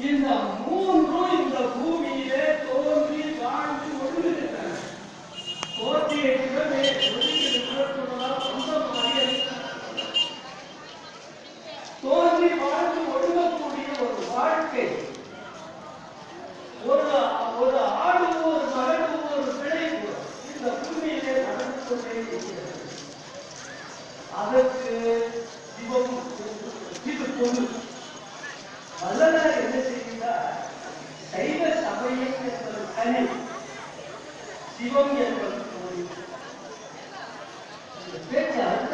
இந்த மூன்றும் இந்த பூமியிலே தோன்றி வாழ்ந்து ஒழுங்குகின்றன. தோற்றிய இடமே தோன்றி வாழ்ந்து ஒழுங்கக்கூடிய ஒரு வாழ்க்கை. ஒரு ஆடு ஒரு மகன் ஒரு பிழை இந்த பூமியிலே நடந்து கொண்டே இருக்கிறது. அதற்கு சிவம் இது பொது. வல்லவர் என்ன செய்கிறார்? சைவ சமயம் என்பது கனி, சிவம் என்பது கோயில். பேச்சு அர்த்த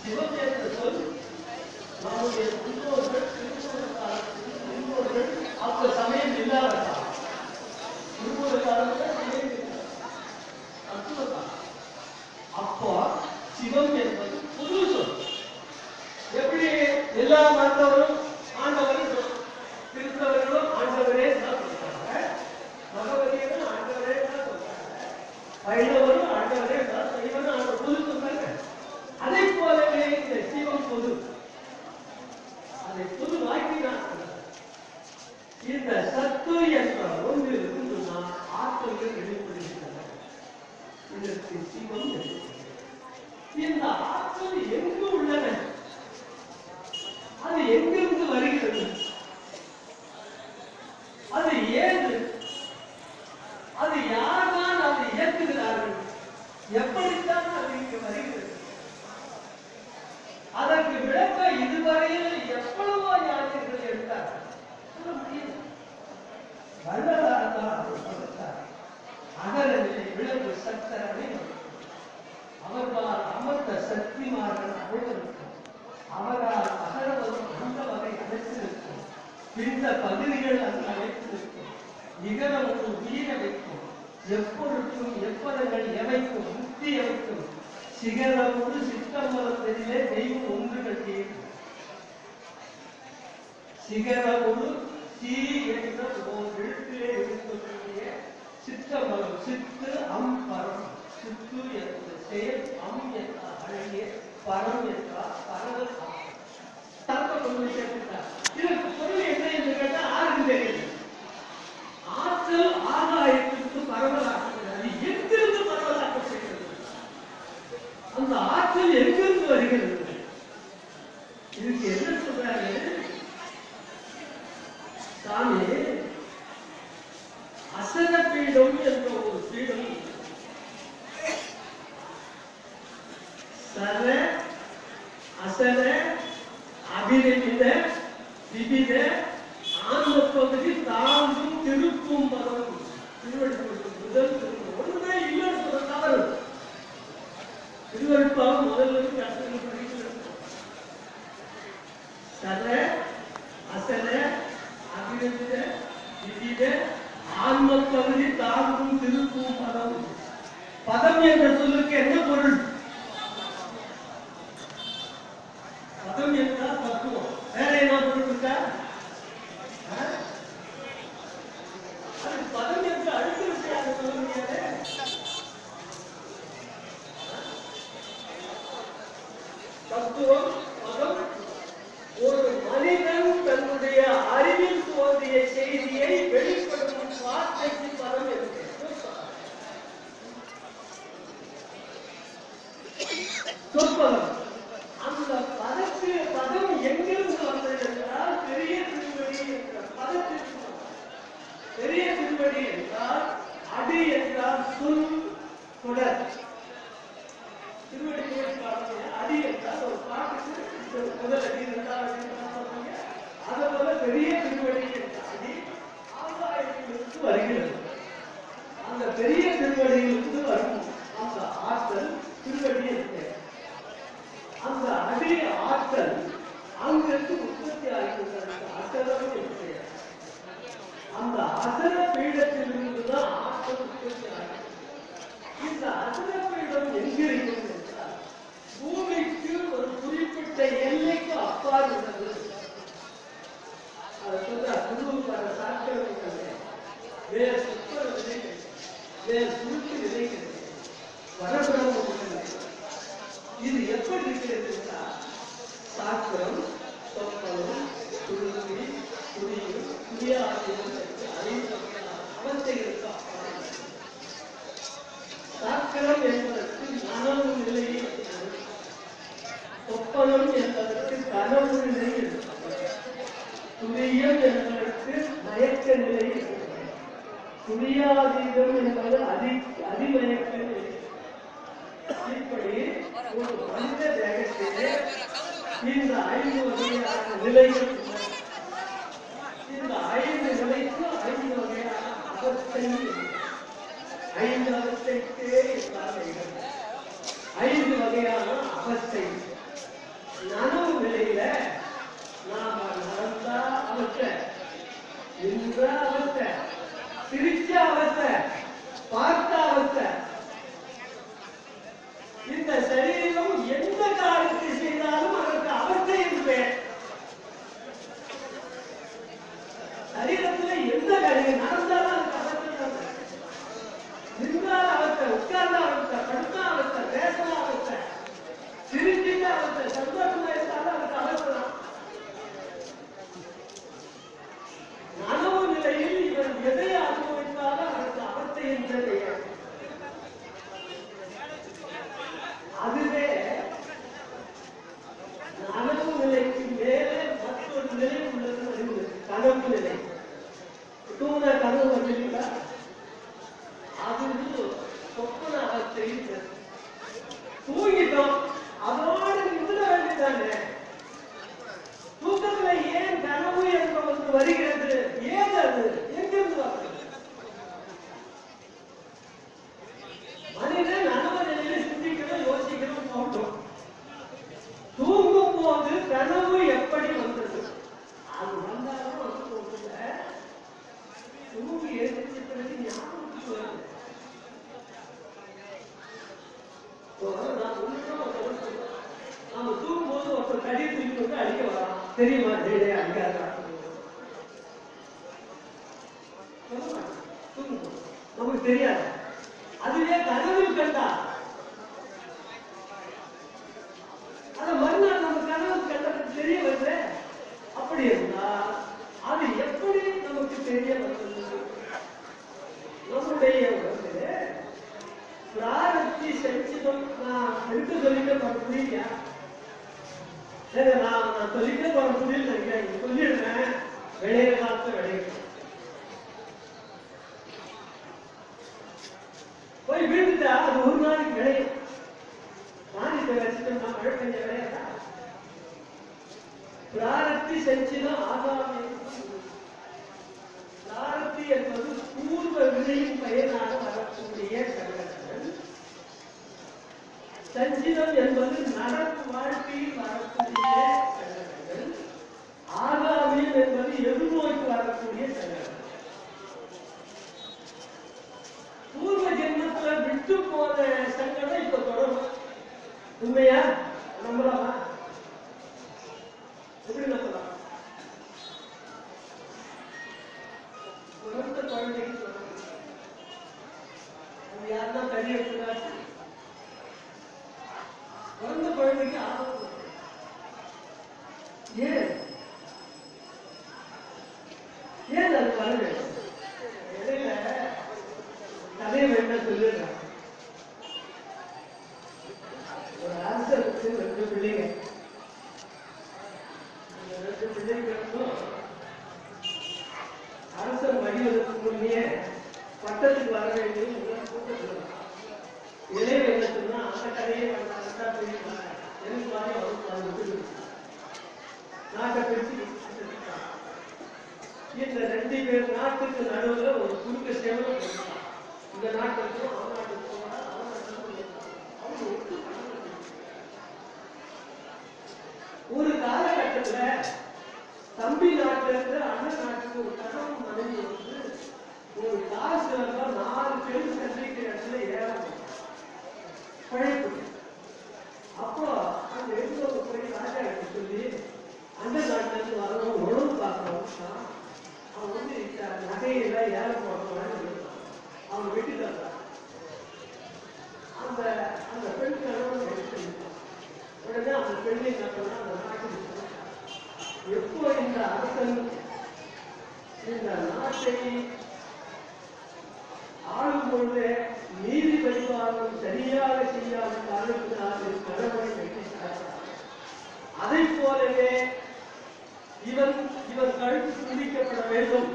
சிவம் என்ற சொல் நம்முடைய முன்னோர்கள் முன்னோர்கள் அப்ப சமயம் இல்லாததா? முன்னோரு காலத்தில் சமயம் அற்புதம். அப்போ சிவம் என்பது புது சொல். எப்படி எல்லா மதத்தவரும் ஆண்டவரும் கிறிஸ்தவர்களும் ஆண்டவரே தான் சொல்றாங்க, மகவதியரும் ஆண்டவரே தான் சொல்றாங்க, வைணவரும் ஆண்டவரே தான், சைவனும் ஆண்டவர் புது சொல்றாங்க. அதை போலவே இந்த சிவம் பொது. அதை பொது வாக்கி தான் இந்த சத்து என்ற ஒன்று இருந்துன்னா ஆற்றல்கள் வெளிப்படுகின்றன. இதற்கு சிவம். இந்த ஆற்றல் எங்கு உள்ளன? அது எங்கிருந்து வருகிறது? அது ஏது? அது யார்தான் அதை இயக்குகிறார்கள்? எப்படித்தான் அது இங்கு வருகிறது? அதற்கு விளக்க இதுவரையில் எவ்வளவோ ஞானிகள் எடுத்தார்கள். அகரநிலை விளக்கு சத்தரவை அவர்களால் அமர்ந்த சக்திமார்கள் அனைவருக்கும் அவரால் அகரவரும் அந்த வகை அழைத்திருக்கும். இந்த பகுதிகள் அங்கு அழைத்திருக்கும். நிகரமும் உயிர வைக்கும். எப்பொருட்டும் எப்பதங்கள் எவைக்கும் முக்தி எவைக்கும். சிகரமோடு சித்தம்பலத்திலே தெய்வம் ஒன்று கட்டியது. சிகரமோடு சி என்ற ஓர் எழுத்திலே இருக்கக்கூடிய சித்தம்பலம். சித்து அம் பரம். சித்து என்ற செயல், அம் என்றால் அழகிய, பரம் என்றால் பரவல். இதற்கு பொருள் என்ன என்று கேட்டால் யாருக்கும் தெரியுது. ஆற்றல் ஆதாயத்திற்கு பரவலாக்குகிறது. அது எங்கிருந்து பரவலாக்கப்படுகிறது? அந்த ஆற்றல் எங்கிருந்து வருகிறது? இதுக்கு என்ன சொல்றாரு சாமி? அசன பீடம் என்ற ஒரு பீடம். சர அசன அபிநமித விபித ஆன்ம பகுதி தாழ்ந்தும் திருப்பும் பதம். முதல் ஒன்றுமே இல்லைன்னு சொல்ற தவறு. திருவருட்பாவும் முதல்ல இருந்து படிக்கிறது. சர அசன அபிநமித விபித ஆன்ம பகுதி தாழ்ந்தும் திருப்பும் பதம். பதம் என்ற சொல்லுக்கு என்ன பொருள்? பதம் என்றால் தத்துவம். வேற என்ன பொருள் இருக்கா? பதம் என்று அடுத்த விஷயம் சொல்ல முடியாது. தத்துவம் பதம். ஒரு மனிதன் தன்னுடைய அறிவில் தோன்றிய செய்தியை வெளிப்படுத்தும் வார்த்தைக்கு பதம் என்று சொற்பதம். அந்த பதம் எங்கிருந்து வந்தது என்றால் பெரிய திருவடி என்ற பதத்திற்கு. பெரிய திருவடி என்றால் அடி என்றால் சொல் தொடர். திருவடி அடி என்றால் ஒரு பாட்டுக்கு முதல் அடி இரண்டாவது அடி. அதை போல பெரிய திருவடி என்ற அடி ஆதாயத்திலிருந்து வருகிறது. அந்த பெரிய திருவடியிலிருந்து வரும் அந்த ஆற்றல் திருவடி என்று. அந்த அடி ஆற்றல் அங்கிருந்து உற்பத்தி ஆகிவிட்டது. அசலம் என்று. அந்த அசல பீடத்திலிருந்துதான் ஆற்றல் உற்பத்தி ஆகிறது. இந்த அசல பீடம் எங்கிருக்கிறது என்றால் பூமிக்கு ஒரு குறிப்பிட்ட எல்லைக்கு அப்பால் உள்ளது. அதை சொல்ற குழுவுக்கான சாட்சிகள் வேறு சுற்ற நிலைகள், வேறு சுருட்டு நிலைகள், வரபிரம நிலைகள். இது எப்படி இருக்கிறது என்றால் சாஸ்திரம், சொப்பனம், துருத்தி, நிலையும் துரியாதீனம் என்று 5 அவஸ்தைகளுக்கு தாக்கலம் என்பதற்கு நனவு நிலை, சொப்பனம் என்பதற்கு கனவு நிலை, துரியம் என்பதற்கு மயக்க நிலை, துரியாதீதம் என்பது அதிமயக்க நிலை. இப்படி ஒரு மனித தேகத்திலே இந்த 5 வகையான நிலைகள், இந்த 5 நிலைக்கு 5 வகையான அவஸ்தை, 5 அவஸ்தைக்கே 5 வகையான அவஸ்தை. நனவு நிலையில நாம நடந்தா அவஸ்தை, நின்ற அவஸ்தை, சிரிச்ச அவஸ்தை, பார்த்த அவஸ்தை. இந்த சரீரம் எந்த காரியத்தை செய்தாலும் அதற்கு அவஸ்தை என்று. சரீரத்துல எந்த காரியம் நடந்தாலும் அதுக்கு அவஸ்தை தான். நின்றால் அவஸ்தை, உட்கார்ந்த அவஸ்தை, படுத்த அவஸ்தை, பேசல அவஸ்தை, சிரிச்சிட்ட அவஸ்தை, சந்தோஷமா இருந்தாலும் அதுக்கு அவஸ்தை தான். நனவு நிலையில் இவன் எதை அனுபவித்தாலும் அதற்கு அவஸ்தை என்பது. அதுவே நனவு நிலைக்கு மேலே மற்றொரு நிலை உள்ளது, கனவு நிலை. தூங்க கனவு வந்தீங்களா? அது சொப்பன அவஸ்தை. தூங்கிட்டோம், அதோடு நின்று வேண்டியதானே. தூக்கத்துல ஏன் கனவு என்று ஒன்று வருகிறது? ஏன் அது எங்கிருந்து வருகிறது? மனிதன் நனவு நிலையில சிந்திக்கணும், யோசிக்கணும், தோன்றும். தூங்கும் போது கனவு எப்படி வந்தது? அது வந்தாலும் வந்து தோன்றல, தூங்கி எழுந்திருச்ச பிறகு ஞாபகத்துக்கு வருது. நாம தூங்கும் போது ஒருத்தர் கடியை தூக்கி வந்து அடிக்க வரான், தெரியுமா? அடிக்காத நமக்கு தெரியாது. அதுவே கனவில் கண்டா அத மறுநாள் நம்ம கனவு கண்டதுக்கு தெரிய வருது. அப்படி இருந்தா அது எப்படி நமக்கு தெரிய வந்தது? நம்முடைய பிராரப்தி சஞ்சிதம். நான் எடுத்து சொல்லிக்க போற புரியல, நான் சொல்லிக்க போற புரியல, சொல்லிடுறேன். விளைய காலத்து விளையிடும் போய் வீழ்ந்துட்டா அது ஒரு நாளைக்கு விளையும். மானியத்தை வச்சுட்டோம்னா மழை பெஞ்ச விளையாதா? பிராரப்தி சஞ்சிதம் ஆகாமி. பிராரப்தி என்பது பூர்வ வினையின் பயனாக வரக்கூடிய சங்கடங்கள். சஞ்சிதம் என்பது நடப்பு வாழ்க்கையில் வரக்கூடிய சங்கடங்கள். ஆகாமியம் என்பது எதிர்நோக்கி வரக்கூடிய சங்கடங்கள். பூர்வ ஜென்மத்துல விட்டு போன சங்கடம் இப்ப தொடரும். உண்மையா? நம்பலாமா? எப்படி நம்பலாம்? பிறந்த குழந்தைக்கு சொல்லணும். அது யாருன்னா தடி எடுத்துக்காச்சு. பிறந்த குழந்தைக்கு ஆபத்து. ஏன் ஏன் அது வர வேண்டும்? இடையில கதையை வேண்டாம் சொல்லிடுறேன். ஒரு அரசருக்கு 2 பிள்ளைங்க. அந்த 2 பிள்ளைங்களுக்கும் அரசர் வடிவதற்கு முன்னே பட்டத்துக்கு வர வேண்டிய கூட்டத்தில் இளைய வேண்டத்துனா அந்த கதையை எனக்கு மாதிரி அவருக்கு நாட்டை பிரிச்சு இந்த 2 பேர் நாட்டுக்கு நடுவில் ஒரு குறுக்க சேவை கொடுத்தான். இந்த நாட்டுக்கும் அவன் நாட்டுக்கும் ஒரு காலகட்டத்தில் தம்பி நாட்டில இருந்து அண்ணன் நாட்டுக்கு ஒரு கணவன் மனைவி வந்து ஒரு காசு 4 பெண் சந்திக்கிற இடத்துல ஏறாங்க பழைப்பு. அப்போ அந்த எடுத்தவங்க போய் ராஜா கிட்ட சொல்லி அந்த நாட்டுல இருந்து வரணும், உணவு பார்க்கணும். அவன் வந்து நகையெல்லாம் ஏற போடுறான்னு அவன் வெட்டி தர்றான். அந்த அந்த பெண் கணவன் எடுத்துட்டான். உடனே அந்த பெண்ணை என்ன பண்ணா அந்த நாட்டுக்கு எப்போ இந்த அரசன் இந்த நாட்டை ஆளும் பொழுது நீதி பரிமாற்றம் சரியாக செய்யாத காரணத்தினால் கடவுளை வைக்கிறார். அதை போலவே இவன் கழுத்து துண்டிக்கப்பட வேண்டும்.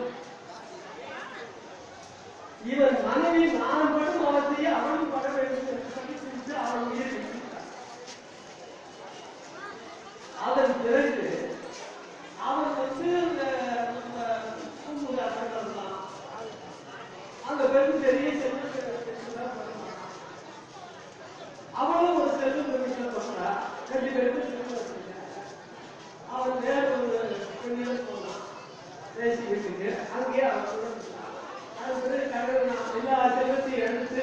இவன் மனைவி நான் படும் அவசிய அவனும் பட வேண்டும் என்று சொல்லி அவன் உயிர் விட்டார். அதன் பிறகு அவன் அந்த பெண் பெரிய செல்வம் அவளும் ஒரு செல்வம் பண்றா. 2 பேருக்கு அவன் வேற ஒரு பெண்ணிடம் போனான் பேசிக்கிட்டு. அங்கேயே அவன் அது பிறகு கடவுள் எல்லா செல்வத்தையும் எடுத்து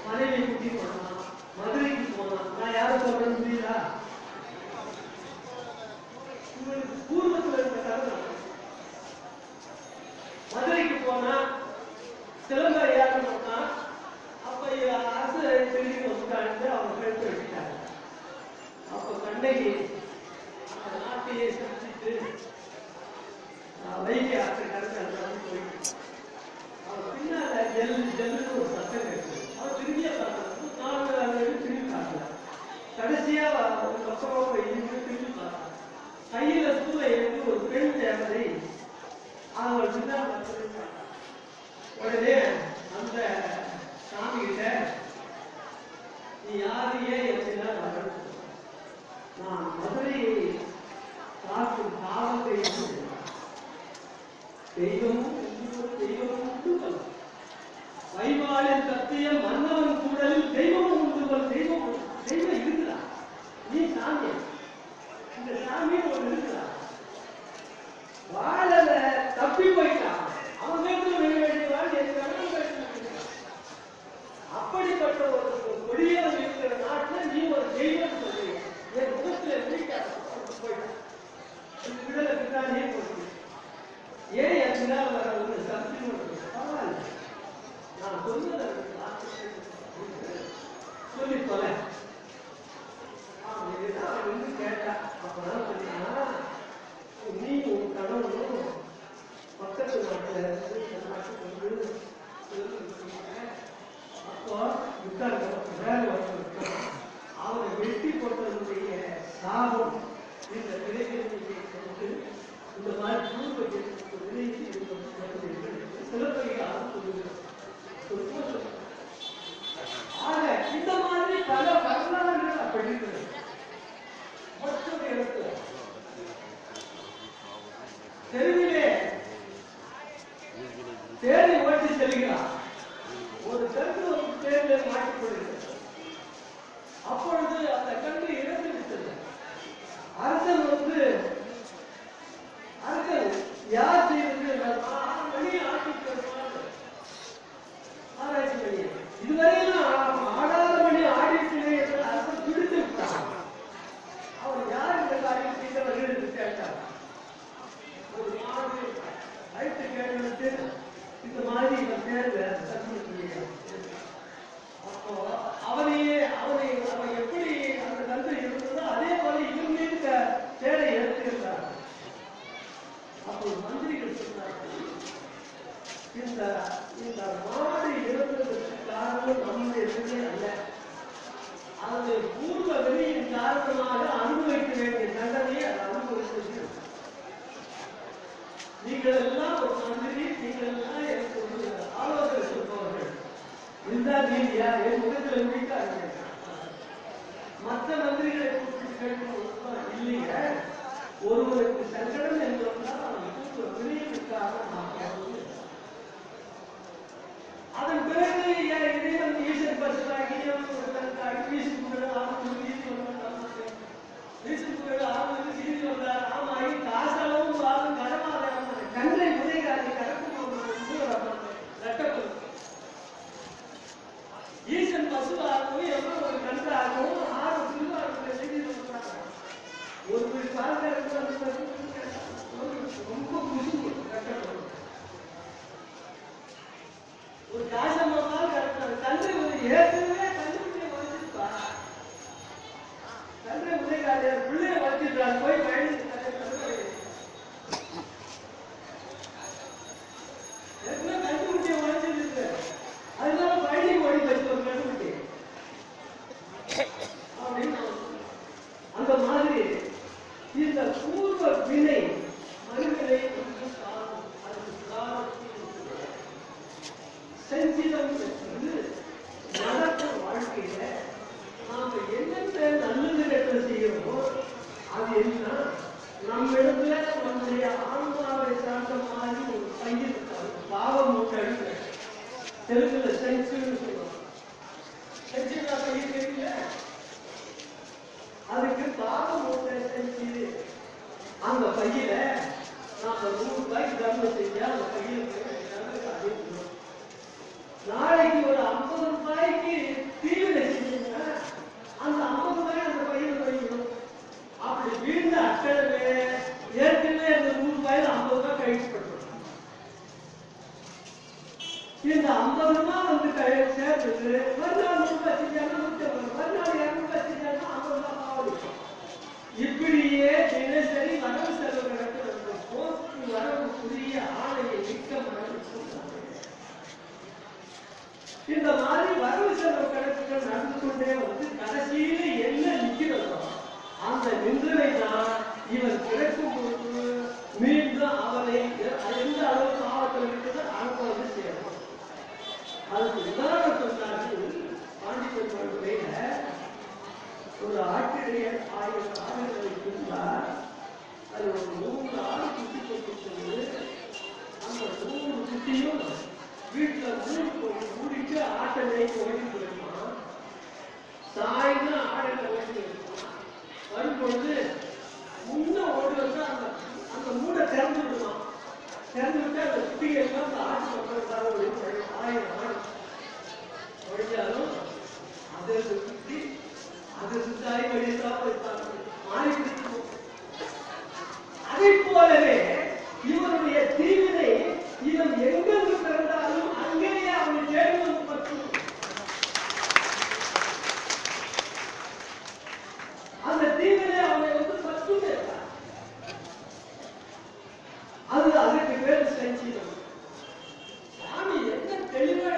மனைவி குட்டி போனான். மதுரைக்கு போனான். நான் யாரும் சொல்றேன்னு புரியுதா? உங்களுக்கு பூர்வத்தில் இருந்த கதை. மதுரைக்கு போனா சிலம்பரை யாருன்னு சொன்னா அப்ப அரசு திரும்பி வந்துட்டாங்க. அவங்க கழுத்து வெட்டிட்டாங்க. அப்ப கண்ணகி அந்த நாட்டையே சந்தித்து வைகை ஆற்று கரைச்சு அந்த போயிட்டு அவன் பின்னால ஜெல்லு ஒரு சத்தம் கேட்டு அவன் திரும்பிய பார்த்தான். 4 திரும்பி பார்க்கலாம். கடைசியா ஒரு பக்கமாக திரும்பி பார்த்தான். கையில சூளை எடுத்து ஒரு பெண் தேவதை அவள் பின்னால் உடனே அந்த சாமி கிட்ட நீ யாரு ஏன் எப்படின்னா நான் மதுரையை காக்கும் காவத்தை தெய்வமும் தெய்வமும் வைவாளின் சத்தியம் மன்னவன் கூடலில் தெய்வமும் உண்டு. தெய்வம் இருக்குதா? நீ சாமி இந்த சாமி ஒன்று இருக்குதா? வாழல தப்பி போயிட்டான். அவன் அப்படிப்பட்ட ஒரு கொடியாக இருக்கிற நாட்டில் நீ ஒரு தெய்வம் சொல்லி என் முகத்தில் விடலை பின்னாடியே போச்சு. ஏன் என் பின்னால் வர ஒரு சக்தி பரவாயில்ல. நான் சொன்னதை சொல்லி தொலை வந்து கேட்டா. அப்பதான் சொன்னீங்கன்னா நீ உன் கணவனும் பக்கத்து நாட்டில் அப்போ அவனை வெட்டி போட்டதனுடைய சாபம் இந்த திரைப்படத்தை இந்த மாதிரி சிலப்பதிகாரம் சொல்லுகிறது. ஆக இந்த மாதிரி பல வரலாறுகள் அப்படி இருக்கிறது. மற்றொரு இடத்துல தெருவிலே தேடி ஓட்டி செல்கிறார். ஒரு கன்று ஒரு தேர்தல் மாற்றப்படுகிறது. அப்பொழுது அந்த கன்று இறந்து விட்டது. அரசன் யார் செய்வது மணி ஆட்சி ஆராய்ச்சி பண்ணி இதுவரையிலும் ஆடாத மணி ஆடிட்டு என்று அரசன் பிடித்து விட்டான். அவன் யார் இந்த காரியம் செய்தவர்கள் என்று கேட்டார். ஒரு மாடு அழைத்து கேட்டு இந்த மாதிரி இவன் தேர்தல் அப்போ அவன் எப்படி அந்த கன்று இருந்ததோ அதே போல இவன் மீது தேரை எடுத்துக்கிறார். அப்போ மந்திரிகள் சொன்னார்கள், இந்த மாடு இறந்ததற்கு காரணம் நம்முடைய எதுவுமே அல்ல. அது பூர்வ வெளியின் காரணமாக அனுபவிக்க வேண்டிய தண்டனையை அதை அனுபவித்தது. நீங்கள் எல்லாம் ஒரு மந்திரி, நீங்கள் எல்லாம் எனக்கு ஒரு ஆலோசனை சொல்பவர்கள். இதுதான் நீதியா? என் முகத்தில் முடிக்காது. மற்ற மந்திரிகளை கேட்கும் இல்லைங்க. ஒருவருக்கு சங்கடம் என்பதால் அவன் வினைக்காக அதன் பிறகு இறைவன் ஈசன் பசுவாகி ஈசன் புகழ் ஆரம்பித்து சீதி வந்தார். ஆமாயி காசளவும் வாழும் கடமாக கன்றை முறைகாரி கடக்கும் ஈசன் பசுவாகவும் எவ்வளவு ஒரு கன்றாகவும் 6 திருவாரூரை செய்தி சொல்றாங்க. ஒரு பாதுகாப்பு ரொம்ப குசும்பு கட்டப்படும். ஒரு காசமாக கன்றை ஏற்கனவே கல்வியை வளர்ச்சிருப்பா. கன்றை முறைகாரியார் பிள்ளைய வளர்ச்சிருக்காரு. போய் பயணிச்சு செஞ்சிடம் என்பது நடக்கும் வாழ்க்கையில நாம என்னென்ன நல்லது செய்யறோமோ அது என்ன நம்ம இடத்துல நம்முடைய ஆன்மாவை சார்ந்த மாதிரி ஒரு பையன் பாவம் மூட்டை தெலுங்குல செஞ்சுன்னு சொல்லுவாங்க. செஞ்சுனா பையன் தெரியல, அதுக்கு பாவம் மூட்டை செஞ்சு அந்த பையில நாம 100 ரூபாய்க்கு தர்மம் செஞ்சா அந்த பையில நாளைக்கு ஒரு 50 ரூபாய்க்கு தீவிர செஞ்சீங்கன்னா அந்த 50 ரூபாய் அந்த பையில வைக்கணும். அப்படி வீழ்ந்த அக்கடமே ஏற்கனவே அந்த 100 ரூபாயில 50 ரூபாய் கழிச்சு பண்ணுறோம். இந்த 50 ரூபாய் வந்து சேர்ந்தது மறுநாள் 100 ரூபாய் செஞ்சாலும் 150, மறுநாள் 200 ரூபாய் செஞ்சாலும் 50 ரூபாய் பாவம். இப்படியே தினசரி வரவு செலவு நடக்கிறப்போ வரவுக்குரிய ஆணையை மிக்க மனதில் இந்த மாதிரி வரவு செலவு கணக்குகள் நடந்து கொண்டே வந்து கடைசியில என்ன நிற்கிறதோ அந்த நின்றவை தான் இவன் கிடைக்கும் பொழுது மீண்டும் அவனை எந்த அளவு பாவத்தில் இருக்கிறது அனுப்பவது செய்யணும். அதுக்கு உதாரணம் சொன்னார்கள். பாண்டிச்சேரி துறையில ஒரு ஆட்டிடைய 1000 ஆடுகளை இருந்தார். அது ஒரு 100 ஆடு குட்டி போட்டு அந்த 100 குட்டியும் வீட்டில் மூடிட்டு ஆட்டை மேய்க்கு ஓடி போயிருப்பான். சாயந்தரம் ஆடை ஓடி வரும்பொழுது முன்ன ஓடி வந்து அந்த மூடை திறந்து விடுவான். திறந்து விட்டு அந்த குட்டிகள் அந்த ஆட்டு மக்களுக்காக 1000 ஆடு ஒழிஞ்சாலும் அதை சுற்றி அது சுத்தாய் வழியாக மாறி பிடிக்கும். அதை போலவே இவனுடைய தீவினை இவன் எங்கிருந்து பிறந்தாலும் அங்கேயே அவனை தேடுவது பற்றும். அந்த தீவினை அவனை வந்து பற்றும் அது அதுக்கு பேர் செஞ்சிடும். சாமி என்ன தெளிவா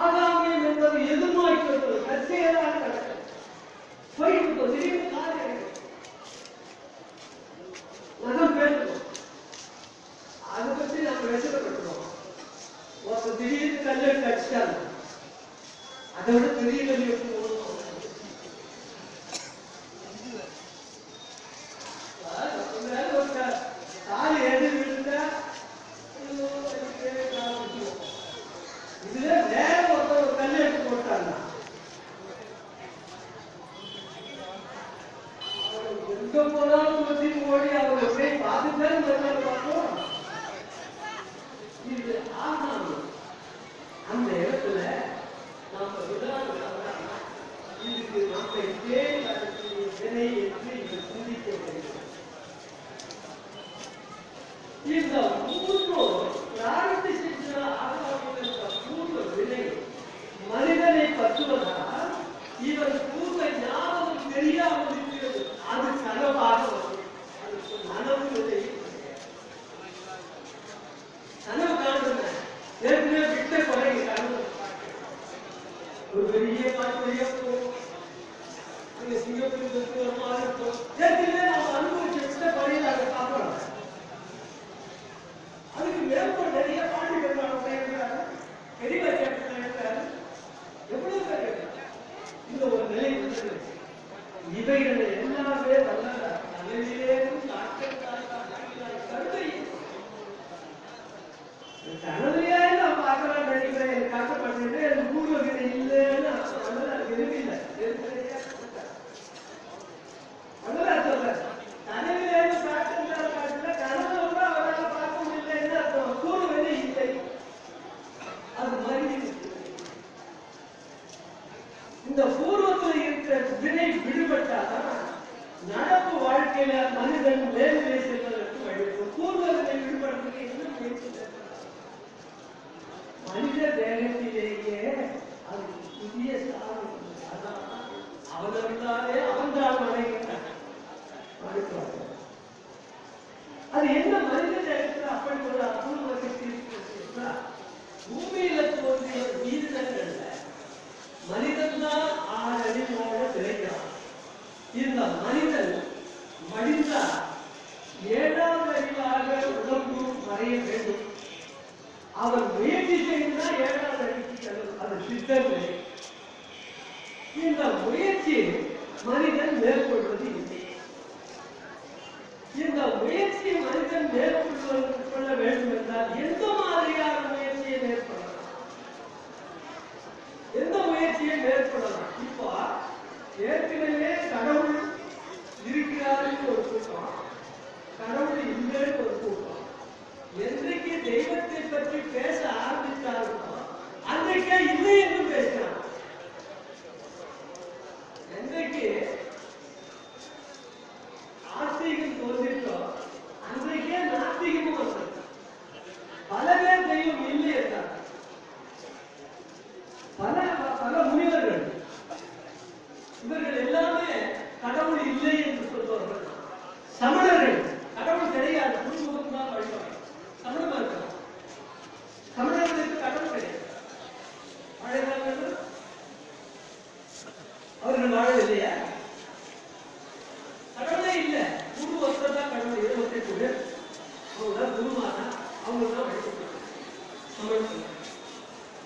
ஆகாமியம் என்பது எதிர்நோய்க்கிறது கட்சியெல்லாம் நடக்கும். போயிட்டு திடீர்னு காது நகம் பேசுவோம். அதை பற்றி நம்ம வெசப்பட்டுருவோம். ஒருத்தர் திடீர்னு கல்லெடுத்து அடிச்சிட்டாங்க, அதை விட பெரிய கல்வி எப்படி ஓடும்? ஒரு காலி எதிர் விழுந்தா இதுல வேற ஒருத்தர் ஒரு கல் எடுத்து போட்டாங்க. எங்க போனாலும் ஓடி அவங்க போய் பார்த்துதான் பார்ப்போம். இது ஆகாது. அந்த இடத்துல நாம இதுக்கு நம்ம வினை என்று சிந்திக்க வேண்டும். இந்த 3 பிரார்த்தி செஞ்ச பூர்வ வினை மனிதனை பற்றுவதால் இவன் பூர்வ ஞாபகம் தெரியாமல் இருக்கிறது. அது கனவாக வரும். அதுக்கு நனவு விதை கனவு காணுங்க. ஏற்கனவே விட்ட கொலை கனவு ஒரு பெரிய பாட்டுடைய சிங்கப்பூர் ஏற்கனவே நம்ம அனுபவிச்ச விட்ட கொலையில் அதை பார்க்கிறோம். அதுக்கு மேற்கொண்டு நிறைய பாட்டு கேட்கிறாங்க. பெரியவா கேட்கிறாங்க. எவ்வளவு பேர் கேட்கிறாங்க. இந்த ஒரு நிலை வந்து இவைகளை எல்லாமே நல்ல தலையிலேயும் கருத்தை கனவையா நான் பார்க்கலாம் நினைக்கிறேன். எனக்கு காட்டப்பட்டு எனக்கு பூர்வ வினை இல்லைன்னு விரும்பில்லை. அதெல்லாம் சொல்றேன். கனவிலேருந்து காட்டுல கனவு கூட அவரால் பார்க்க முடியலன்னு பூர்வ வினை இல்லை. அது மாதிரி இந்த பூர்வத்தில் இருக்கிற வினை விடுபட்டாதான் நடப்பு வாழ்க்கையில மனிதன் மேல்நிலை செல்வதற்கு வழிவகுக்கும். பூர்வ வினை விடுபடுறதுக்கு என்ன முயற்சி? மனித தேகத்திலேயே அது புதிய சாதனை. அதான் அவனே அவன்தான் அடைகின்றான். அது என்ன மனித தேகத்தில் அப்படி ஒரு அபூர்வ சக்தி இருக்கிறது? பூமியில தோன்றிய உயிரினங்கள்ல மனிதன் தான் 6 அடியோட கிடைக்கிறான். இந்த மனிதன் மடிந்தால் 7ஆம் அறிவாக உடம்பு மறைய வேண்டும். அவர் முயற்சி செய்துதான் 7வது அடிக்கு அது சித்தம். இந்த முயற்சி மனிதன் மேற்கொள்வது இல்லை. இந்த முயற்சி மனிதன் மேற்கொள்ள வேண்டும் என்றால் எந்த மாதிரியான முயற்சியை மேற்கொள்ளலாம்? எந்த முயற்சியை மேற்கொள்ளலாம்? இப்போ ஏற்கனவே கடவுள் இருக்கிறார்கள் ஒரு கூட்டம், கடவுள் இல்லைன்னு ஒரு கூட்டம். என்றைக்கு தெய்வத்தை பற்றி பேச ஆரம்பித்தார்களோ அன்றைக்கே இல்லை என்று பேசினார். என்றைக்கு ஆஸ்திகம் தோன்றிட்டோ அன்றைக்கே நாஸ்திகமும் வந்தது. பல பேர் தெய்வம் இல்லை என்றார். பல முனிவர்கள் இவர்கள் எல்லாமே கடவுள் இல்லை என்று சொல்வார்கள். சமணர்கள் கடவுள் கிடையாது, குருமுகம் தான் வழிபாடு. சமணர்கள் சமணர்களுக்கு கடவுள் கிடையாது. அவர்கள் வாழவில்லையா? கடவுளே இல்லை, குரு ஒருத்தர் தான் கடவுள். 28 பேர் அவங்க தான் குருமானா, அவங்க தான் வழிபட்டு சமணர்கள்.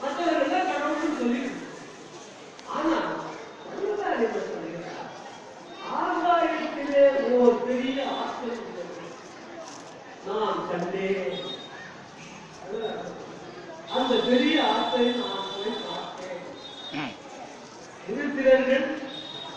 மற்றவர்கள் தான் கடவுள்னு சொல்லி. ஆனா ஆகாயத்திலே ஓர் பெரிய ஆச்சரியம் நான் கண்டேன். அந்த பெரிய ஆச்சரியம் நான் போய் பார்த்தேன். இருப்பினர்கள்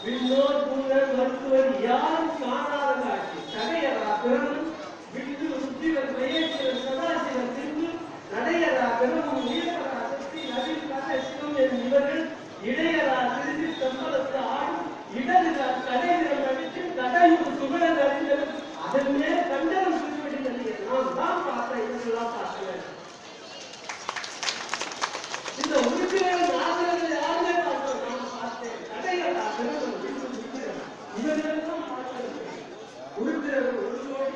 விண்ணோர் பூங்கர் மருத்துவர் யாரும் காணாத காட்சி. தடையரா பிறனும் விட்டு உத்திவர் மயேஸ்வரன் சதாசிவன் தின்று நடையரா பிறனும் நீலரா சக்தி நதில் கதை சிவம் என் இவர்கள் இடையரா திரும்பி தம்பலத்து ஆடும் இடதுகா கடைநிலம் அடித்து கடையூர் சுகடன் அறிந்தது அதன் மேல் கண்டனம் திருவடிகள் நான் தான் பார்த்தேன். இதெல்லாம் பார்த்தேன். இந்த உறுப்பினர்கள் ஆசிரியர்கள் யாருமே பார்த்தோம், நான் பார்த்தேன். கடையரா பிறனும் இவர்களெல்லாம் பார்த்தது. உறுப்பினர்கள் 1 கோடி,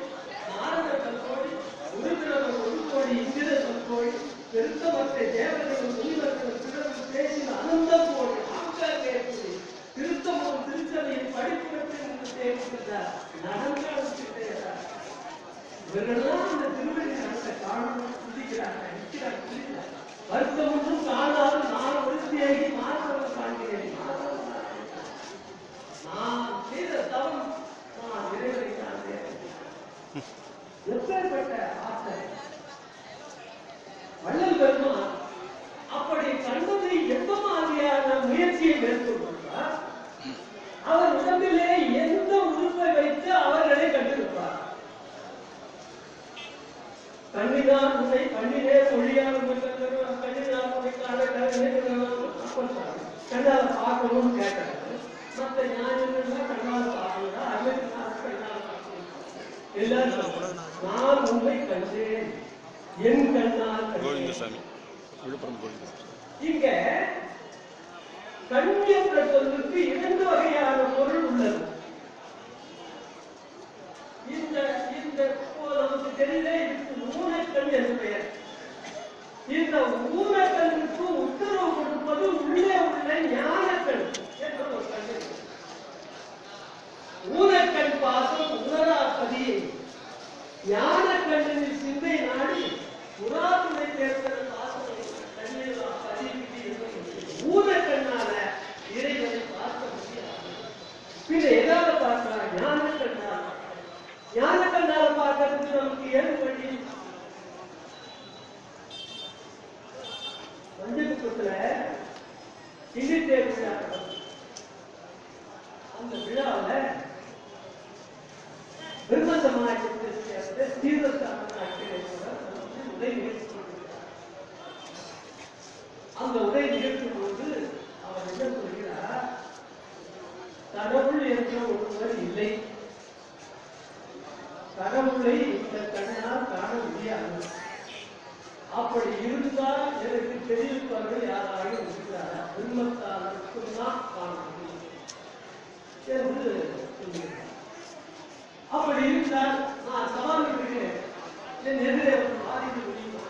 நாரதர்கள் 1 கோடி, உறுப்பினர்கள் 1 கோடி, இந்திரர்கள் 1 கோடி, பெருத்தமற்ற தேவர்கள் முனிவர்கள் பிறகு பேசின அனந்த கோடி ஆங்காங்கேற்குடி திருத்தமும் திருச்சபையில் படிப்புகள் தேவைப்படுற நடந்தாலும் இவர்களெல்லாம் அந்த திருவடி நடத்த காரணம் சிந்திக்கிறாங்க, நிற்கிறாங்க. வருத்தம் ஒன்றும் காணாது நான் உறுதியாகி மாற்றவர் காண்கிறேன். நான் செய்த தவம் நான் இறைவனை காண்கிறேன். எப்பேற்பட்ட ஆசை! வள்ளல் பெருமான் அப்படி கண்டதை எந்த மாதிரியான முயற்சியை மேற்கொண்டார்? அவர் உடம்பிலே எந்த உறுப்பை வைத்து அவர்களை கண்டிருப்பார்? கண்ணினார் உன்னை கண்ணினே மொழியால் கண்ணினார் உன்னை கண்ணால பார்க்கணும்னு கேட்டாங்க. மற்ற ஞானிகள் கண்ணால பார்க்கணும், அல்லது கண்ணால பார்க்கணும். எல்லாரும் நான் உன்னை கண்டேன், என் கண்ணால் கண்டேன். இங்க கண் என்ற சொல்லுக்கு 2 வகையான பொருள் உள்ளது. இந்த நமக்கு தெரியல, இதுக்கு ஊனக்கண் என்று பெயர். இந்த ஊனக்கண்ணுக்கு உத்தரவு கொடுப்பது உள்ளே உள்ள ஞானக்கண் என்ற ஒரு கண். ஊனக்கண் பாசம் உணராப்பதி ஞானக்கண்ணின் சிந்தை நாடி புறாத்துணை தேர்தல் பாசனை கண்ணில் ஊனக்கண்ணால இறைவனை பார்க்க முடியாது. பின்ன எதாவது பார்க்கலாம்? ஞானக்கண்ணால. ஞானக்கண்ணால பார்க்கறதுக்கு நமக்கு ஏழு வழி. பஞ்சகுப்பத்துல இண்டித்தேர் விழா, அந்த விழாவில் பிரம்ம சமாஜத்தை சேர்ந்த தீவிரஸ்தான உரை நிகழ்ச்சி. அந்த உரை நிகழ்த்தும் போது அவர் என்ன சொல்கிறார்? கடவுள் என்ற ஒருவர் இல்லை, கடவுளை இந்த கண்ணால் காண முடியாது. அப்படி இருந்தால் எனக்கு தெரிவிப்பவர்கள் யாராலும் இருக்கிறார், பிரம்மத்தால் மட்டும்தான் காண முடியும் என்று சொல்கிறார். அப்படி இருந்தால் நான் சவால் விடுகிறேன், என் எதிரே பாதிக்க முடியுமா?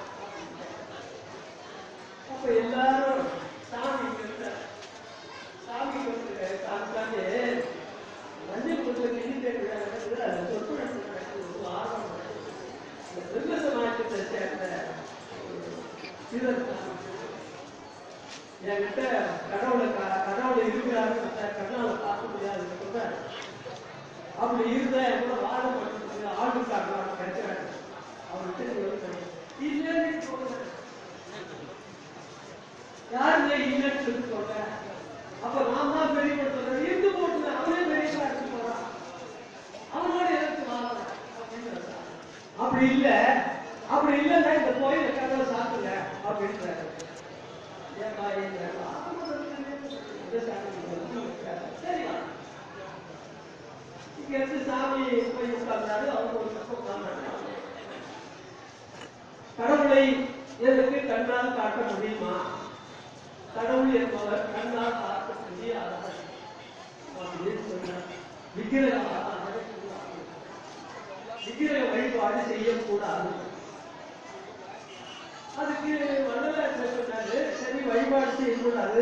அப்ப எல்லாரும் சாமி சாமி தானே மஞ்சள் கொடுத்த கிண்டித்தே விழா நடக்குது. அது சொற்பொழிவு நடக்குது, ஒரு ஆர்வம் நடக்குது. இந்த பிரம்ம சமாஜத்தை சேர்ந்த என்கிட்ட கடவுளை இருக்கிறாரு கண்ணால பார்க்க முடியாது சொல்றேன். அப்படி இருந்தா என்ன வாழ மாட்டேங்குது ஆண்டு காட்டுறாங்க கிடைக்கிறாங்க அவர்கிட்ட இல்லைன்னு சொல்றேன். யாருமே இல்லைன்னு சொல்லி சொல்றேன். அப்ப நான் தான் பெரிய சொல்றேன். இருந்து போட்டு அவனே பெரிய எடுத்து போறான். அவனோட எடுத்து வாழ அப்படி இல்லை. அப்படி இல்லைன்னா இந்த கோயில கதவை சாப்பிடுங்க அப்படின்றாரு. சரியா இங்க இருந்து சாமி போய் உட்கார்ந்தாரு. அவங்க ஒரு பக்கம் உட்கார்ந்தாரு. கடவுளை எனக்கு கண்ணால் காட்ட முடியுமா? கடவுள் என்பவர் கண்ணால் பார்க்க முடியாதவர் அப்படின்னு சொன்னார். விக்கிரக வழிபாடு செய்யக்கூடாது. அதுக்கு வள்ளலார் சொன்னாரு, சரி வழிபாடு செய்யக்கூடாது,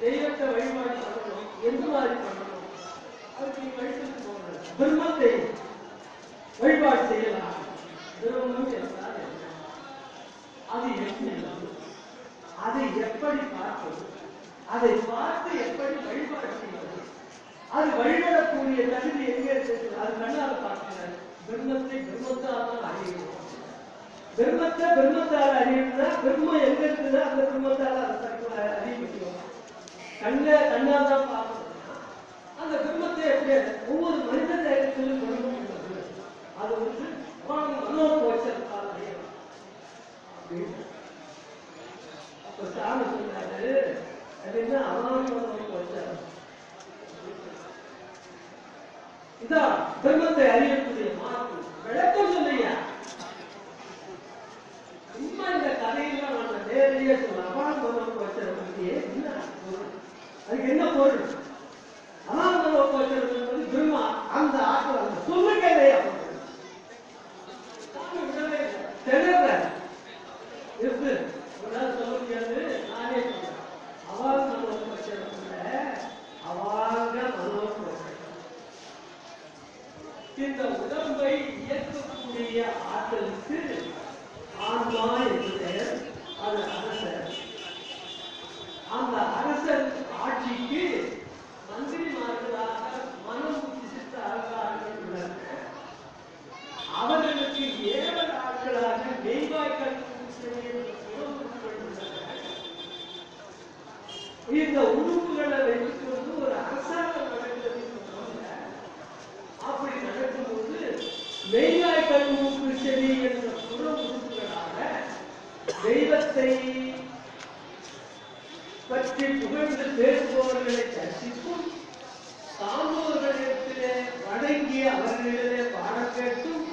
தெய்வத்தை வழிபாடு பண்ணணும். எந்த மாதிரி பண்ணணும்? அதுக்கு நீ வழிபட்டு போகணும். பிரம்மத்தை வழிபாடு செய்யலாம். பிரம்மம் என்றால் என்ன? அது எப்படி? அதை எப்படி பார்ப்பது? அதை பார்த்து எப்படி வழிபாடு செய்வது? அது வழிபடக்கூடிய தகுதி எங்கே இருக்கு? அது கண்ணால் பார்க்கிறார். பிரம்மத்தை பிரம்மத்தால் அறியணும். பிரம்மத்தால் அறியணும்னா பிரம்மம் எங்க இருக்குன்னா அந்த பிரம்மத்தால் அறிய முடியும். கண்ணால் தான் பார்க்கணும். அந்த பிரம்மத்தை எப்படி ஒவ்வொரு மனித தேகத்திலும் பிரம்மம் உள்ளது. அது வந்து மனோபோச்சத்தால் அறியணும் அப்படின்னு. அப்ப சாமி சொன்னாரு, அப்படின்னா மனோபோச்சம் இதான் பிரம்மத்தை அறியக்கூடிய மார்க்கு. விளக்கம் சொல்லையா சும்மா இந்த கதையெல்லாம் நான் நேரடியா சொல்ல அபாங்கோச்சரத்துக்கு என்ன அதுக்கு என்ன பொருள்? அபாங்கோச்சரம் என்பது பிரம்மா அந்த ஆற்றல் அந்த சொல்லுக்கதையா தெரியல இருக்கு சொல்ல முடியாது. நானே சொல்றேன். அவாங்க மனோபோச்சரம் அவாங்க மனோபோச்சரம் இந்த உடம்பை இயக்கக்கூடிய ஆற்றலுக்கு ஆன்மா என்று பெயர். அது அரசர். அந்த அரசர் ஆட்சிக்கு மந்திரிமார்களாக மனம் சித்த அரசார்கள் உள்ளனர். அவர்களுக்கு 7 நாட்களாக மெய்வாய்கள் இந்த உறுப்புகளை வைத்துக் கொண்டு ஒரு அரசாங்கம் நடக்கிறது. அப்படி நடக்கும்போது மெய்வாய் கல்முக்கு செடி என்ற புற உறுப்புகளாக தெய்வத்தை பற்றி புகழ்ந்து பேசுபவர்களை தரிசிக்கும், சான்றோர்களிடத்திலே வணங்கி அவர்களிடத்திலே பாட கேட்டும்,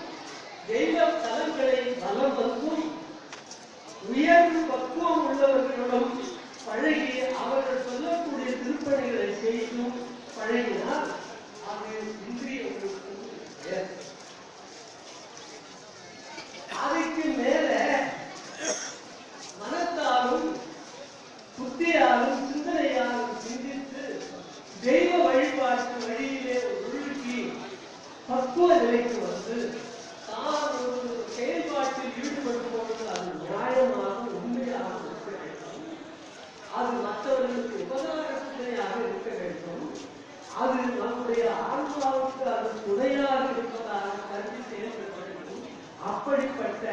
தெய்வ தலங்களை பலம் வந்தும், உயர்வு பக்குவம் உள்ளவர்களிடம் பழகி அவர்கள் சொல்லக்கூடிய திருப்பணிகளை செய்தும் பழகினால் அது இந்திரிய அதுக்கு மேல மனத்தாலும் புத்தியாலும் சிந்தனையாலும் சிந்தித்து தெய்வ வழிபாட்டு வழியிலே ஒழுக்கி பக்குவ நிலைக்கு வந்து தான் ஒரு செயல்பாட்டில் ஈடுபட்டு போவது அது நியாயமாக உண்மையாக இருக்க வேண்டும். அது மற்றவர்களுக்கு உபகாரத்துணையாக இருக்க வேண்டும். அது நம்முடைய ஆன்மாவுக்கு அது துணையாக இருப்பதாக கருதி செயல்பட வேண்டும். அப்படிப்பட்ட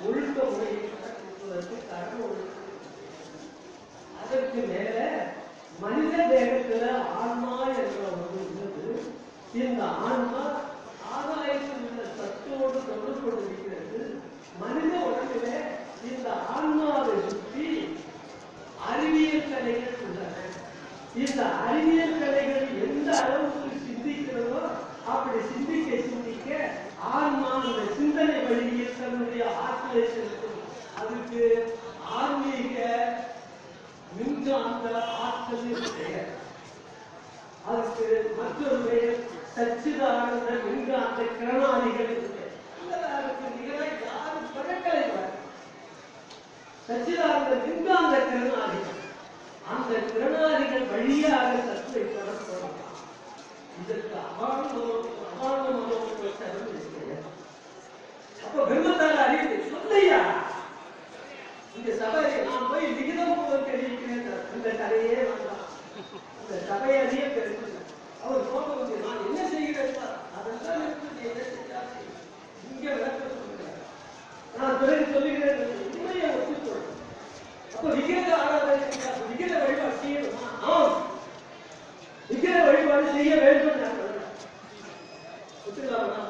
ஒழுக்க முறையை கற்றுக்கொள்வதற்கு கர்ம ஒழுக்கம். அதற்கு மேல மனித தேகத்துல ஆன்மா என்ற ஒன்று உள்ளது. இந்த ஆன்மா ஆதாயத்தில் உள்ள சத்தோடு தொடர்பு கொண்டிருக்கிறது. மனித உடம்பில இந்த ஆன்மாவை சுற்றி அறிவியல் கலைகள் உள்ளன. இந்த அறிவியல் கலைகள் எந்த அளவுக்கு சிந்திக்கிறதோ அப்படி சிந்திக்க சிந்திக்க ஆன்மா அந்த சிந்தனை வழியில் தன்னுடைய ஆற்றலை செலுத்தும். அதுக்கு ஆன்மீக மின்காந்த ஆற்றல் பெயர். அதுக்கு மற்றொரு பெயர் சச்சிதானந்த மின்காந்த கிரணாதிகள். யாரும் பழக்கலை சச்சிதானந்த மின்காந்த கிரணாதிகள். அந்த கிரணாதிகள் வழியாக சத்தை தொடர்பு. இதற்கு அபாங்க மனோபோச்சரம். அப்ப பிரம்மத்தால் அறிவு சொல்லையா? இந்த இங்க சபையை நான் போய் விகிதம் தெரிவிக்கிறேன். இந்த கதையே வேண்டாம், இந்த சபையாலேயே பெருமை. அவர் போக நான் என்ன செய்கிறேன் அதெல்லாம் இங்க விளக்க சொல்லுகிறேன். நான் பிறகு சொல்லுகிறேன், உண்மையை ஒத்துக்கொள்ளும். அப்ப விகித ஆராதனை விகித வழிபாடு செய்யணுமா? ஆம், விகித வழிபாடு செய்ய வேண்டும். நான் ஒத்துக்கலாமா?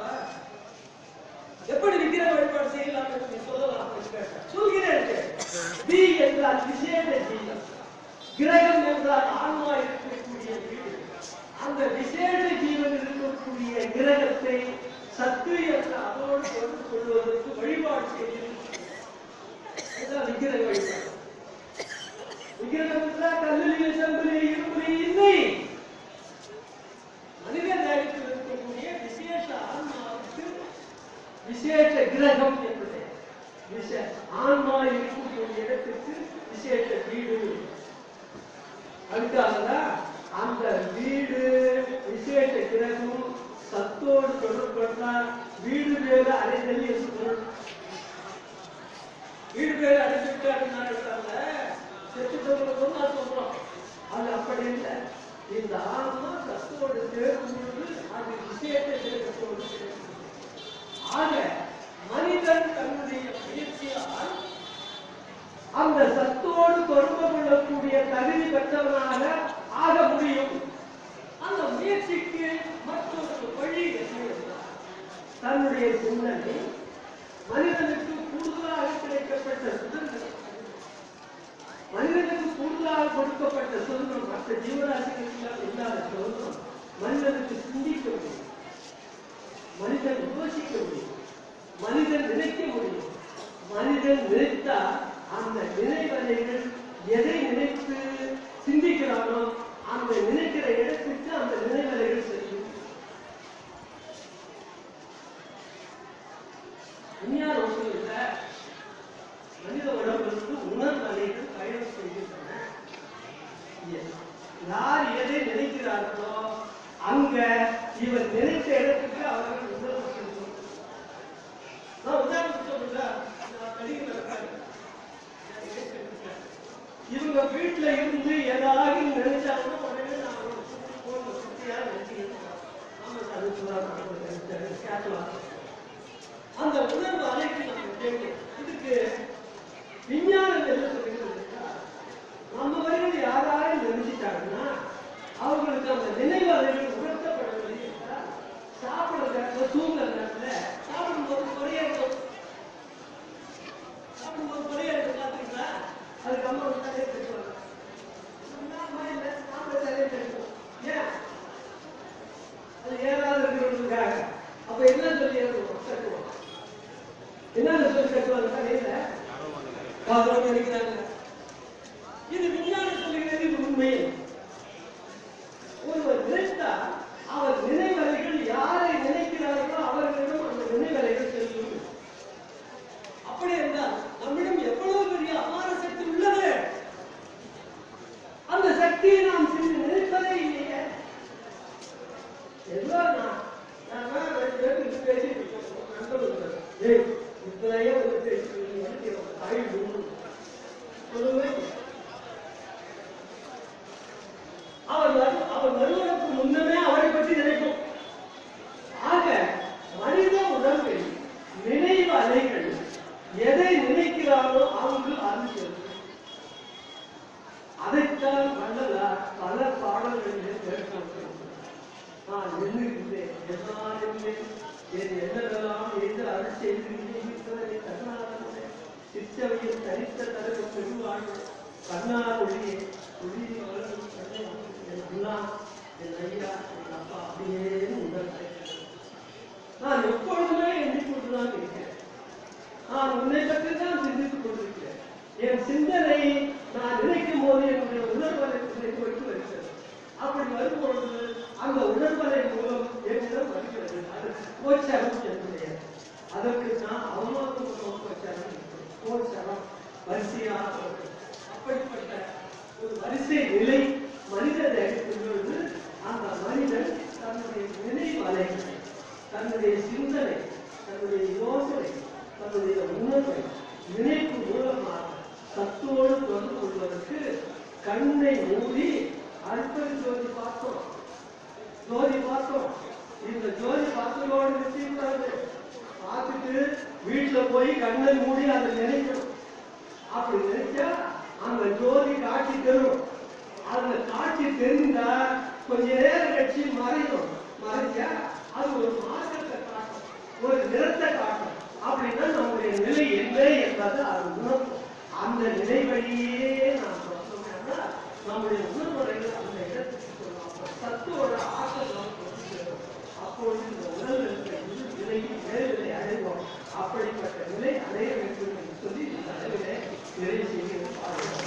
எப்படி விக்கிர வழிபாடு செய்யலாம் என்று சொல்லலாம் சொல்கிறேன். வி என்றால் விசேஷ ஜீவன், கிரகம் என்றால் ஆன்மா இருக்கக்கூடிய வீடு. அந்த விசேஷ ஜீவன் இருக்கக்கூடிய கிரகத்தை சத்து என்ற அதோடு கொண்டு கொள்வதற்கு வழிபாடு செய்கிறது. விக்கிரக வழிபாடு. விக்கிரகம் என்றால் கல்லிலே செம்பிலே இரும்பிலே இல்லை. மனித தேகத்தில் இருக்கக்கூடிய விசேஷ ஆன்மாவுக்கு விசேஷ கிரகம் என்பது ஆன்மா இருக்கக்கூடிய இடத்துக்கு விசேஷ வீடு. அதுக்காகதான் அந்த வீடு விசேஷ கிரகம் சத்தோடு தொடர்பட்டா வீடு பேரு அடைதல் என்று பொருள். வீடு பேரு அடைஞ்சுட்டாங்க செத்து சொல்றோம். அது அப்படி இல்லை. இந்த ஆன்மா சத்தோடு சேரும் பொழுது அது விசேஷ கிரகத்தோடு சேரும். ஆக மனிதன் தன்னுடைய முயற்சியால் அந்த சத்தோடு தொடர்பு கொள்ளக்கூடிய தகுதி பெற்றவனாக ஆக முடியும். அந்த முயற்சிக்கு மற்றொரு வழி தன்னுடைய சிந்தனை மனிதனுக்கு கூடுதலாக கிடைக்கப்பட்ட சுதந்திரம், மனிதனுக்கு கூடுதலாக கொடுக்கப்பட்ட சுதந்திரம், மற்ற ஜீவராசிகளுக்கு இல்லாத சுதந்திரம். மனிதனுக்கு சிந்திக்க முடியும், மனிதன் யோசிக்க முடியும், மனிதன் நினைக்க முடியும். மனிதன் நினைத்தா அந்த நினைவலைகள் எதை நினைத்து சிந்திக்கிறானோ அந்த நினைக்கிற இடத்துக்கு அந்த நினைவலைகள் செல்லும். விஞ்ஞான வசதியில் மனித உடம்பிற்கு உணர்வலைகள் பயணம் செய்கின்றன. யார் எதை நினைக்கிறார்களோ அங்க இவர் நினைத்த இடத்துக்கு அவர்கள் உணர்வு செல்லும். நான் உதாரணம் சொல்லுங்க, இவங்க வீட்டுல இருந்து ஏதாவது நினைச்சாங்கன்னா உடனே நான் சுத்தியா அந்த உணர்வு அலைக்கு நம்ம கேட்கணும். இதுக்கு விஞ்ஞானம் என்ன சொல்லுங்க, நம்ம வரையில் யாராவது நினைச்சிட்டாங்கன்னா அவங்களுக்கு அந்த நினைவு அலைகள் உணர்த்தப்படவில்லை என்றால் சாப்பிடுற நேரத்தில் தூங்குற நேரத்தில் சாப்பிடும்போது குறையாடும். சாப்பிடும்போது குறையாது பார்த்தீங்களா? அதுக்கு அம்மா ஒரு தலையை கட்டுவாங்க. சாப்பிட தலையை கட்டுவோம். ஏன்? அது ஏதாவது இருக்கிறவங்களுக்காக. அப்ப என்ன சொல்லி கட்டுவோம்? என்ன சொல்லி கட்டுவாங்க தலையில? நினைக்கிறாங்க. இது விஞ்ஞானம் சொல்லுகிறது. இது உண்மை. ஒருவர் நினைத்தா அவர் நினைவலைகள் யாரை நினைக்கிறார்களோ அவர்களிடம் அந்த நினைவலைகள் செல்லும். அப்படி என்றால் நம்மிடம் எவ்வளவு பெரிய அபார சக்தி உள்ளது. அந்த சக்தியை நாம் நினைப்பதே இல்லையே. அவர் வருவதற்கு முன்னமே அவரை பற்றி நினைப்போம். ஆக மனித உடம்பில் நினைவு அலைகள் எதை நினைக்கிறாரோ அங்கு அது. அதைத்தான் வள்ளலார் பல பாடல்களிலே கேட்கிறோம். நான் எண்ணுகின்றேன் என்னாலும் என் எண்ணெல்லாம் எது அருள் செய்திருக்கிறேன் கண்ணாலே சிற்றவையில் தரித்த தரவு பெருவாழ்வு கண்ணார் ஒளியே ஒளி வளரும் என் அண்ணா என் ஐயா என் அப்பா அப்படியே உங்கள் நான் எப்பொழுதுமே எண்ணிக்கொண்டுதான் இருக்கிறேன். நான் உன்னை பற்றி தான் சிந்தித்துக் கொண்டிருக்கிறேன். என் சிந்தனை நான் நினைக்கும் போது என்னுடைய உணர்வலை நினைத்து வைத்து வருகிறது. அப்படி வரும்பொழுது அந்த உணர்வலை மூலம் என்னிடம் வருகிறது. அது கோச்சரம் என்னுடைய அதற்கு நான் அவமானம் கோச்சரம் கோச்சரம் வரிசையாக அப்படிப்பட்ட ஒரு வரிசை நிலை மனித தேகத்திலிருந்து அந்த மனிதன் தன்னுடைய நினைவு அலைகளை தன்னுடைய சிந்தனை தன்னுடைய யோசனை தன்னுடைய உணர்வை நினைப்பு மூலமாக சத்தோடு தொடர்பு கொள்வதற்கு கண்ணை மூடி அற்புத ஜோதி பார்த்தோம். இந்த ஜோதி பார்த்ததோடு நிறுத்திக்கூடாது. பார்த்துட்டு வீட்டுல போய் கண்ணை மூடி அதை நினைக்கணும். அப்படி நினைச்சா அந்த ஜோதி காட்சி தரும். அந்த காட்சி தெரிந்தா கொஞ்ச நேரம் கட்சி மறையும். மறைச்சா அது ஒரு மாற்றத்தை காட்டும், ஒரு நிறத்தை காட்டும். அப்படின்னா நம்முடைய நிலை என்ன என்பது அது உணர்த்தும். அந்த நிலை வழியே நாம் சொன்னோம்னா நம்முடைய உணர்வுகள் அந்த இடத்துக்கு சொல்லலாம். சத்துவோட ஆற்றல் நமக்கு வந்து அப்பொழுது இந்த உடல் நிலையில் நிலையை அடைவோம். அப்படிப்பட்ட நிலை அடைய வேண்டும் என்று சொல்லி இந்த அளவிலே நிறைவு செய்ய பாருங்கள்.